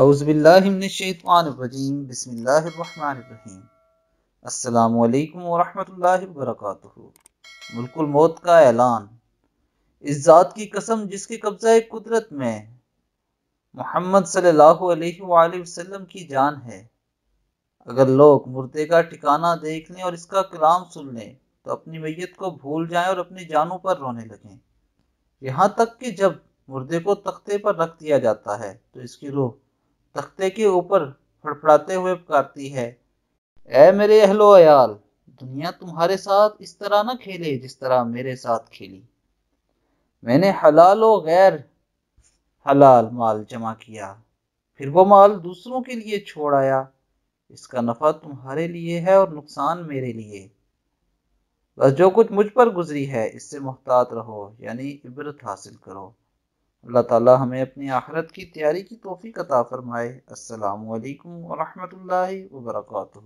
اعوذ باللہ من الشیطان الرجیم، بسم اللہ الرحمن الرحیم۔ السلام علیکم ورحمۃ اللہ وبرکاتہ۔ ملک الموت کا اعلان۔ اس ذات کی قسم جس کے قبضہ قدرت میں محمد صلی اللہ علیہ وآلہ وسلم کی جان ہے، اگر لوگ مردے کا ٹھکانہ دیکھ لیں اور اس کا کلام سن لیں تو اپنی میت کو بھول جائیں اور اپنی جانوں پر رونے لگیں، یہاں تک کہ جب مردے کو تختے پر رکھ دیا جاتا ہے تو اس کی روح تختے کے اوپر پھڑپڑاتے ہوئے پکارتی ہے، اے میرے اہل و عیال، دنیا تمہارے ساتھ اس طرح نہ کھیلے جس طرح میرے ساتھ کھیلی۔ میں نے حلال و غیر حلال مال جمع کیا، پھر وہ مال دوسروں کے لیے چھوڑ آیا، اس کا نفع تمہارے لیے ہے اور نقصان میرے لیے۔ بس جو کچھ مجھ پر گزری ہے اس سے محتاط رہو، یعنی عبرت حاصل کرو۔ اللہ تعالی ہمیں اپنی آخرت کی تیاری کی توفیق عطا فرمائے۔ السلام علیکم ورحمۃ اللہ وبرکاتہ۔